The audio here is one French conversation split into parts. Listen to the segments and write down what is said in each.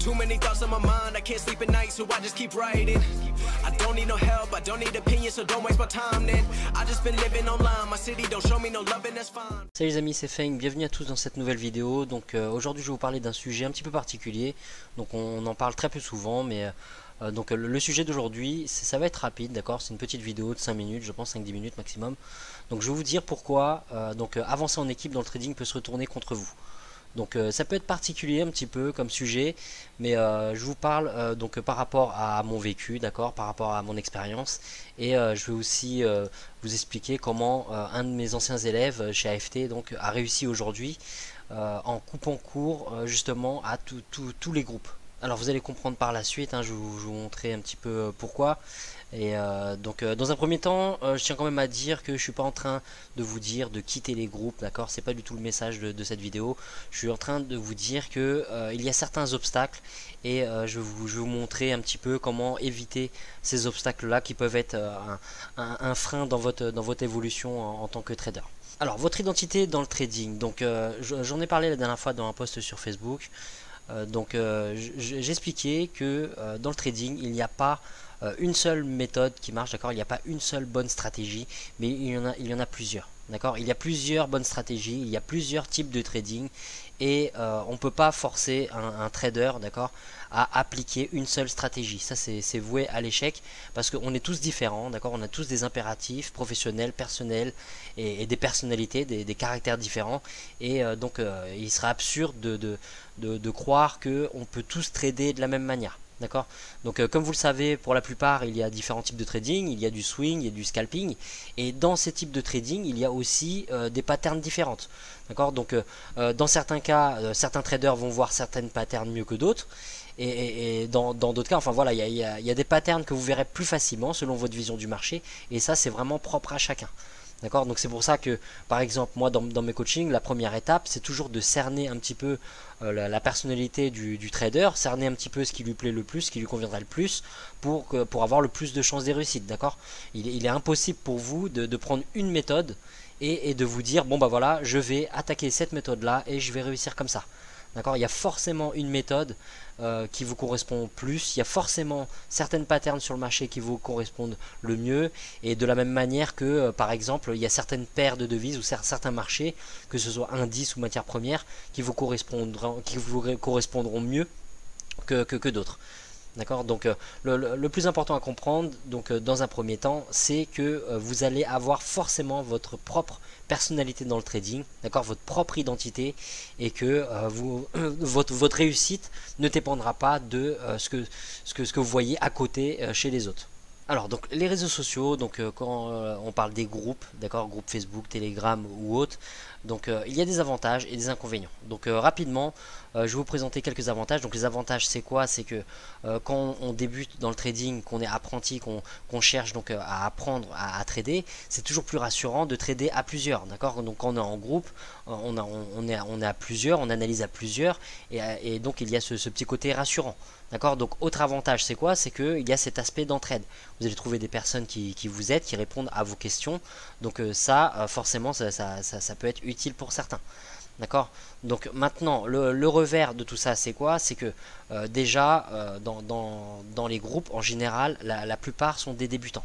Too many thoughts on my mind, I can't sleep at night, so I just keep writing. I don't need no help, I don't need opinions, so don't waste my time then. I just been living online, my city don't show me no love and that's fine. Salut les amis, c'est Feng, bienvenue à tous dans cette nouvelle vidéo. Donc aujourd'hui je vais vous parler d'un sujet un petit peu particulier. Donc on en parle très peu souvent, mais donc le sujet d'aujourd'hui, ça va être rapide, d'accord? C'est une petite vidéo de 5 minutes, je pense 5-10 minutes maximum. Donc je vais vous dire pourquoi avancer en équipe dans le trading peut se retourner contre vous. Donc ça peut être particulier un petit peu comme sujet, mais je vous parle par rapport à mon vécu, d'accord, par rapport à mon expérience, et je vais aussi vous expliquer comment un de mes anciens élèves chez AFT a réussi aujourd'hui en coupant court justement à tous les groupes. Alors vous allez comprendre par la suite, hein, je vais vous montrer un petit peu pourquoi. Et dans un premier temps, je tiens quand même à dire que je suis pas en train de vous dire de quitter les groupes, d'accord? C'est pas du tout le message de cette vidéo. Je suis en train de vous dire que il y a certains obstacles et je vais vous montrer un petit peu comment éviter ces obstacles-là qui peuvent être un frein dans votre évolution en tant que trader. Alors votre identité dans le trading, donc j'en ai parlé la dernière fois dans un post sur Facebook. J'expliquais que dans le trading, il n'y a pas une seule méthode qui marche, d'accord? Il n'y a pas une seule bonne stratégie, mais il y en a plusieurs, d'accord? Il y a plusieurs bonnes stratégies, il y a plusieurs types de trading et on ne peut pas forcer un trader, d'accord, à appliquer une seule stratégie. Ça c'est voué à l'échec parce qu'on est tous différents, d'accord? On a tous des impératifs professionnels, personnels et des personnalités, des caractères différents et il serait absurde de croire qu'on peut tous trader de la même manière. D'accord. Donc comme vous le savez, pour la plupart il y a différents types de trading, il y a du swing, il y a du scalping, et dans ces types de trading il y a aussi des patterns différentes. D'accord. Donc dans certains cas, certains traders vont voir certaines patterns mieux que d'autres, et dans d'autres cas, enfin voilà, il y a des patterns que vous verrez plus facilement selon votre vision du marché, et ça c'est vraiment propre à chacun. D'accord, donc c'est pour ça que par exemple moi dans mes coachings, la première étape c'est toujours de cerner un petit peu la personnalité du trader, cerner un petit peu ce qui lui plaît le plus, ce qui lui conviendrait le plus pour avoir le plus de chances de réussite. D'accord, il est impossible pour vous de prendre une méthode et de vous dire bon bah voilà, je vais attaquer cette méthode là et je vais réussir comme ça. D'accord, il y a forcément une méthode qui vous correspond plus, il y a forcément certaines patterns sur le marché qui vous correspondent le mieux, et de la même manière que par exemple il y a certaines paires de devises ou certains marchés, que ce soit indices ou matières premières, qui vous correspondront mieux que d'autres. D'accord, donc le plus important à comprendre dans un premier temps, c'est que vous allez avoir forcément votre propre personnalité dans le trading, d'accord, votre propre identité, et que votre réussite ne dépendra pas de ce que vous voyez à côté chez les autres. Alors donc les réseaux sociaux, donc quand on parle des groupes, d'accord, groupe Facebook, Telegram ou autres, donc il y a des avantages et des inconvénients. Donc rapidement, je vais vous présenter quelques avantages. Donc les avantages c'est quoi? C'est que quand on débute dans le trading, qu'on est apprenti, qu'on cherche donc à apprendre à trader, c'est toujours plus rassurant de trader à plusieurs, d'accord? Donc quand on est en groupe, on est à plusieurs, on analyse à plusieurs, et donc il y a ce petit côté rassurant. D'accord, donc autre avantage c'est quoi? C'est qu'il y a cet aspect d'entraide. Vous allez trouver des personnes qui vous aident, qui répondent à vos questions. Donc forcément ça peut être utile pour certains. D'accord, donc maintenant le revers de tout ça c'est quoi? C'est que déjà dans les groupes en général la plupart sont des débutants.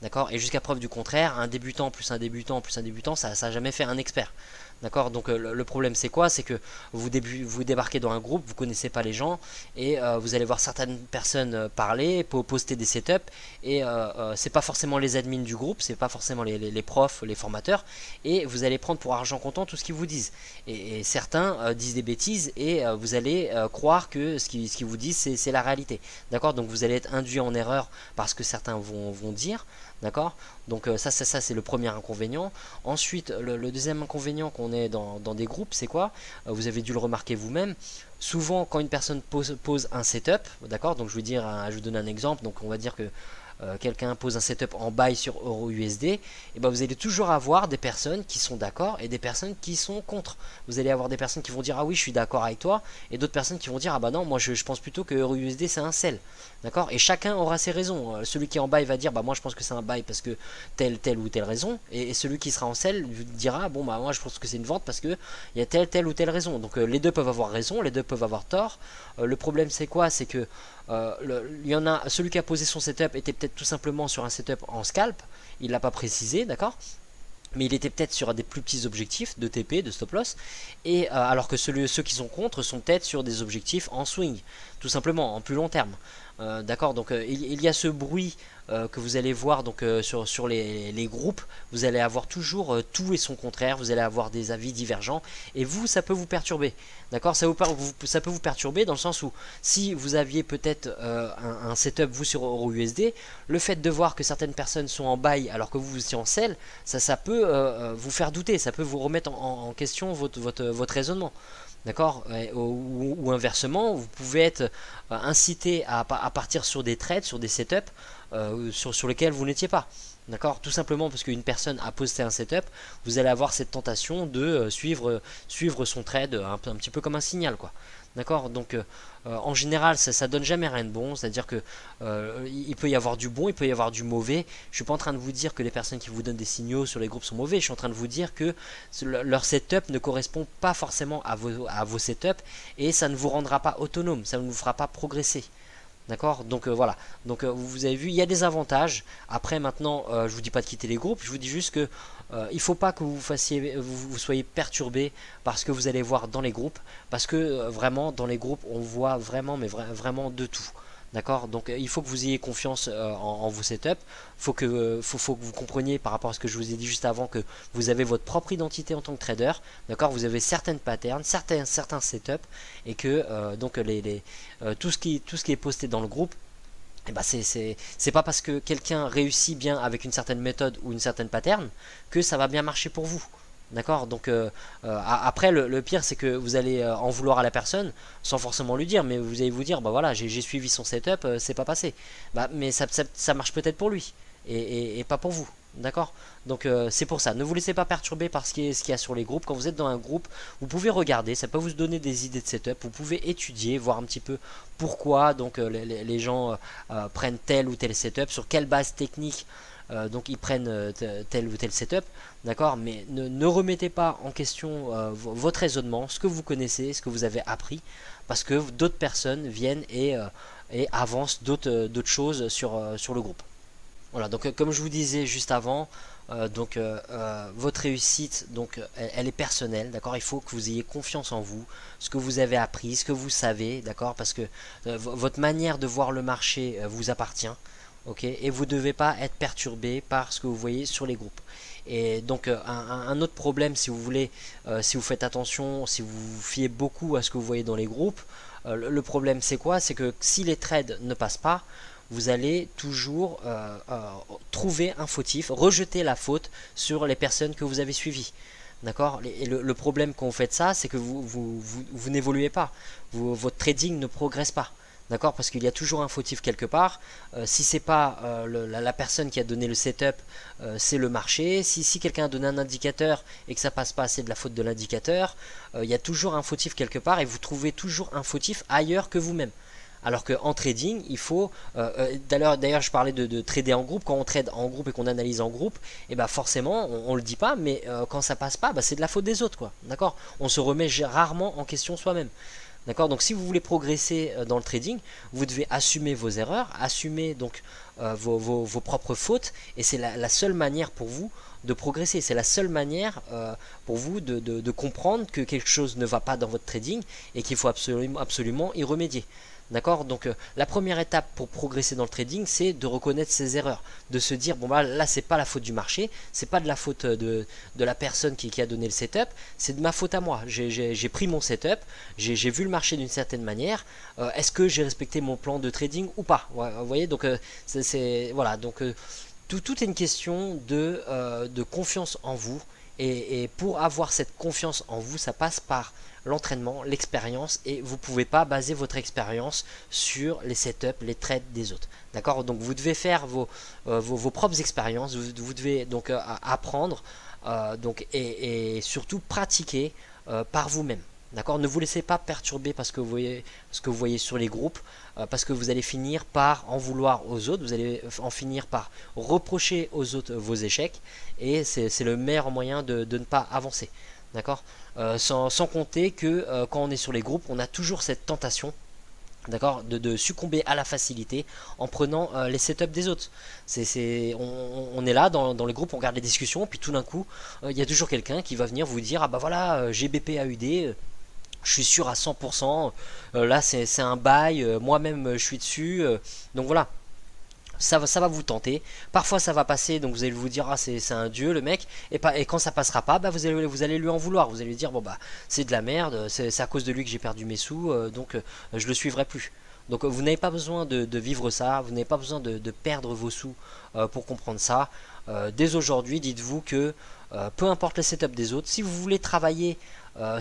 D'accord, et jusqu'à preuve du contraire, un débutant plus un débutant plus un débutant, ça n'a jamais fait un expert. D'accord, donc le problème c'est quoi? C'est que vous débarquez dans un groupe, vous connaissez pas les gens, et vous allez voir certaines personnes parler, poster des setups, et c'est pas forcément les admins du groupe, c'est pas forcément les profs, les formateurs, et vous allez prendre pour argent comptant tout ce qu'ils vous disent. Et certains disent des bêtises, et vous allez croire que ce qu'ils vous disent c'est la réalité. D'accord, donc vous allez être induit en erreur parce que certains vont dire. D'accord, donc ça c'est le premier inconvénient. Ensuite le deuxième inconvénient qu'on est dans des groupes, c'est quoi? Vous avez dû le remarquer vous-même. Souvent quand une personne pose un setup, d'accord, donc je vais vous donner un exemple. Donc on va dire que quelqu'un pose un setup en buy sur EURUSD, et ben vous allez toujours avoir des personnes qui sont d'accord et des personnes qui sont contre. Vous allez avoir des personnes qui vont dire ah oui je suis d'accord avec toi, et d'autres personnes qui vont dire ah bah non moi je pense plutôt que EURUSD c'est un sell. D'accord, et chacun aura ses raisons. Celui qui est en buy va dire bah moi je pense que c'est un buy parce que telle ou telle raison, et celui qui sera en sell dira bon bah moi je pense que c'est une vente parce que il y a telle ou telle raison. Donc les deux peuvent avoir raison, les deux peuvent avoir tort. Le problème c'est quoi? C'est que il y en a, celui qui a posé son setup était peut-être tout simplement sur un setup en scalp, il l'a pas précisé, d'accord, mais il était peut-être sur des plus petits objectifs de TP, de stop loss, et alors que ceux qui sont contre sont peut-être sur des objectifs en swing, tout simplement en plus long terme. D'accord, donc il y a ce bruit que vous allez voir donc sur les groupes. Vous allez avoir toujours tout et son contraire, vous allez avoir des avis divergents, et vous ça peut vous perturber. D'accord, ça peut vous perturber dans le sens où si vous aviez peut-être un setup vous sur EURUSD, le fait de voir que certaines personnes sont en buy alors que vous étiez en sell, ça peut vous faire douter, ça peut vous remettre en question votre raisonnement. D'accord, ou inversement, vous pouvez être incité à partir sur des trades, sur des setups sur lesquels vous n'étiez pas. D'accord, tout simplement parce qu'une personne a posté un setup, vous allez avoir cette tentation de suivre son trade un petit peu comme un signal, quoi. D'accord, donc en général ça donne jamais rien de bon, c'est à dire que il peut y avoir du bon, il peut y avoir du mauvais. Je suis pas en train de vous dire que les personnes qui vous donnent des signaux sur les groupes sont mauvais, je suis en train de vous dire que leur setup ne correspond pas forcément à vos setups, et ça ne vous rendra pas autonome, ça ne vous fera pas progresser. D'accord, donc voilà, donc vous avez vu, il y a des avantages. Après maintenant, je vous dis pas de quitter les groupes, je vous dis juste que il faut pas que vous soyez perturbé par ce que vous allez voir dans les groupes, parce que vraiment dans les groupes on voit vraiment vraiment de tout. D'accord, donc il faut que vous ayez confiance en vos setups. Faut que vous compreniez par rapport à ce que je vous ai dit juste avant que vous avez votre propre identité en tant que trader. D'accord, vous avez certaines patterns, certains setups, et que donc tout ce qui est posté dans le groupe, et ben c'est pas parce que quelqu'un réussit bien avec une certaine méthode ou une certaine pattern que ça va bien marcher pour vous. D'accord, donc après le pire c'est que vous allez en vouloir à la personne sans forcément lui dire, mais vous allez vous dire bah voilà j'ai suivi son setup, c'est pas passé. Bah mais ça marche peut-être pour lui et pas pour vous. D'accord, donc c'est pour ça, ne vous laissez pas perturber par ce qu'il y a sur les groupes. Quand vous êtes dans un groupe, vous pouvez regarder, ça peut vous donner des idées de setup, vous pouvez étudier, voir un petit peu pourquoi donc les gens prennent tel ou tel setup, sur quelle base technique donc ils prennent tel ou tel setup. D'accord, mais ne remettez pas en question votre raisonnement, ce que vous connaissez, ce que vous avez appris, parce que d'autres personnes viennent et avancent d'autres choses sur le groupe. Voilà, donc comme je vous disais juste avant, votre réussite, donc elle est personnelle, d'accord. Il faut que vous ayez confiance en vous, ce que vous avez appris, ce que vous savez, d'accord, parce que votre manière de voir le marché vous appartient, ok, et vous ne devez pas être perturbé par ce que vous voyez sur les groupes. Et donc un autre problème, si vous voulez, si vous faites attention, si vous vous fiez beaucoup à ce que vous voyez dans les groupes, le problème c'est quoi? C'est que si les trades ne passent pas, vous allez toujours trouver un fautif, rejeter la faute sur les personnes que vous avez suivies. D'accord, et le problème quand vous faites ça, c'est que vous n'évoluez pas, votre trading ne progresse pas. D'accord, parce qu'il y a toujours un fautif quelque part. Si c'est pas la personne qui a donné le setup, c'est le marché. Si quelqu'un a donné un indicateur et que ça passe pas, c'est de la faute de l'indicateur. Il y a toujours un fautif quelque part et vous trouvez toujours un fautif ailleurs que vous-même. Alors qu'en trading, il faut... d'ailleurs, je parlais de trader en groupe. Quand on trade en groupe et qu'on analyse en groupe, et ben forcément, on le dit pas, mais quand ça passe pas, c'est de la faute des autres, quoi. D'accord, on se remet rarement en question soi-même. D'accord, donc si vous voulez progresser dans le trading, vous devez assumer vos erreurs, assumer donc vos propres fautes, et c'est la seule manière pour vous de progresser. C'est la seule manière pour vous de comprendre que quelque chose ne va pas dans votre trading et qu'il faut absolument y remédier. D'accord, donc la première étape pour progresser dans le trading, c'est de reconnaître ses erreurs, de se dire bon bah là c'est pas la faute du marché, c'est pas de la faute de la personne qui a donné le setup, c'est de ma faute à moi. J'ai pris mon setup, j'ai vu le marché d'une certaine manière, est-ce que j'ai respecté mon plan de trading ou pas? Ouais, vous voyez, donc voilà, donc tout est une question de confiance en vous Et pour avoir cette confiance en vous, ça passe par l'entraînement, l'expérience, et vous ne pouvez pas baser votre expérience sur les setups, les trades des autres. D'accord? Donc vous devez faire vos propres expériences, vous devez donc apprendre et surtout pratiquer par vous-même. D'accord? Ne vous laissez pas perturber parce que ce que vous voyez sur les groupes, parce que vous allez finir par en vouloir aux autres, vous allez en finir par reprocher aux autres vos échecs, et c'est le meilleur moyen de ne pas avancer. D'accord? Sans compter que quand on est sur les groupes, on a toujours cette tentation, d'accord, de succomber à la facilité en prenant les setups des autres. On est là dans le groupe, on regarde les discussions, puis tout d'un coup, il y a toujours quelqu'un qui va venir vous dire: ah bah voilà, GBP AUD, je suis sûr à 100%, là c'est un bail, moi-même je suis dessus, donc voilà. Ça va vous tenter, parfois ça va passer, donc vous allez vous dire: ah c'est un dieu le mec, et quand ça passera pas, bah, vous allez lui en vouloir, vous allez lui dire: bon bah c'est de la merde, c'est à cause de lui que j'ai perdu mes sous, donc je le suivrai plus. Donc vous n'avez pas besoin de vivre ça, vous n'avez pas besoin de perdre vos sous pour comprendre ça. Dès aujourd'hui, dites-vous que peu importe les setups des autres, si vous voulez travailler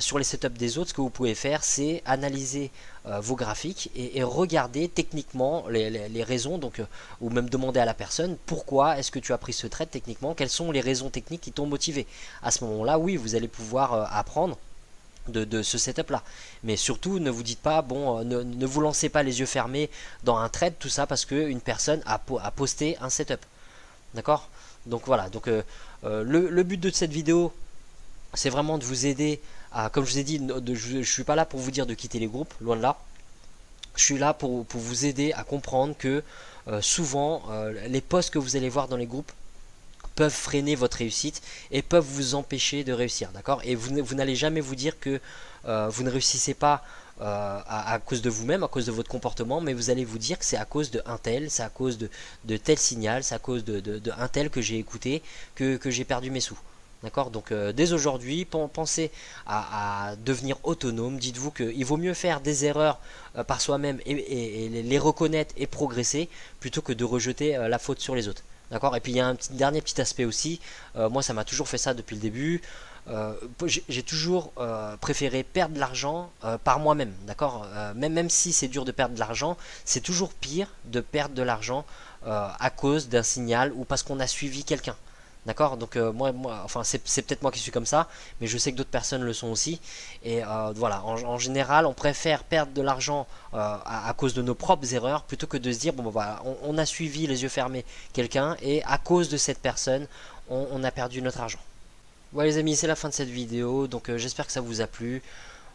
sur les setups des autres, ce que vous pouvez faire, c'est analyser vos graphiques et regarder techniquement les raisons, donc, ou même demander à la personne: pourquoi est-ce que tu as pris ce trade techniquement, quelles sont les raisons techniques qui t'ont motivé. À ce moment-là, oui, vous allez pouvoir apprendre de ce setup là, mais surtout ne vous dites pas: bon, ne vous lancez pas les yeux fermés dans un trade, tout ça parce qu'une personne a posté un setup. D'accord? Donc voilà, donc le but de cette vidéo, c'est vraiment de vous aider à, comme je vous ai dit, je suis pas là pour vous dire de quitter les groupes, loin de là. Je suis là pour vous aider à comprendre que souvent les posts que vous allez voir dans les groupes peuvent freiner votre réussite et peuvent vous empêcher de réussir, d'accord? Et vous n'allez jamais vous dire que vous ne réussissez pas à cause de vous-même, à cause de votre comportement, mais vous allez vous dire que c'est à cause de un tel, c'est à cause de tel signal, c'est à cause de un tel que j'ai écouté que j'ai perdu mes sous. D'accord? Donc dès aujourd'hui, pensez à devenir autonome. Dites-vous qu'il vaut mieux faire des erreurs par soi-même et les reconnaître et progresser, plutôt que de rejeter la faute sur les autres. D'accord? Et puis il y a un dernier petit aspect aussi. Moi ça m'a toujours fait ça depuis le début. J'ai toujours préféré perdre de l'argent par moi-même. D'accord? Même si c'est dur de perdre de l'argent, c'est toujours pire de perdre de l'argent à cause d'un signal ou parce qu'on a suivi quelqu'un. D'accord? Donc enfin c'est peut-être moi qui suis comme ça, mais je sais que d'autres personnes le sont aussi. Et voilà, en général, on préfère perdre de l'argent à cause de nos propres erreurs, plutôt que de se dire: bon bah, voilà, on a suivi les yeux fermés quelqu'un, et à cause de cette personne, on a perdu notre argent. Voilà les amis, c'est la fin de cette vidéo, donc j'espère que ça vous a plu.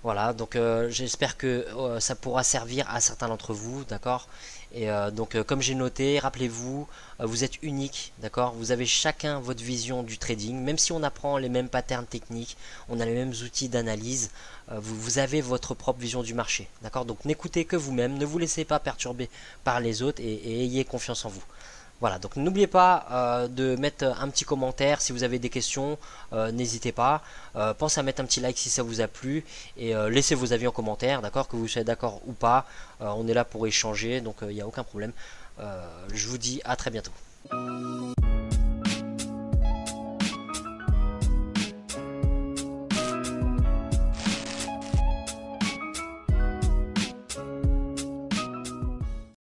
Voilà, donc j'espère que ça pourra servir à certains d'entre vous, d'accord? Et donc comme j'ai noté, rappelez-vous, vous êtes unique, d'accord? Vous avez chacun votre vision du trading, même si on apprend les mêmes patterns techniques, on a les mêmes outils d'analyse, vous avez votre propre vision du marché, d'accord? Donc n'écoutez que vous-même, ne vous laissez pas perturber par les autres, et ayez confiance en vous. Voilà, donc n'oubliez pas de mettre un petit commentaire si vous avez des questions, n'hésitez pas. Pensez à mettre un petit like si ça vous a plu, et laissez vos avis en commentaire, d'accord, que vous soyez d'accord ou pas. On est là pour échanger, donc il n'y a aucun problème. Je vous dis à très bientôt.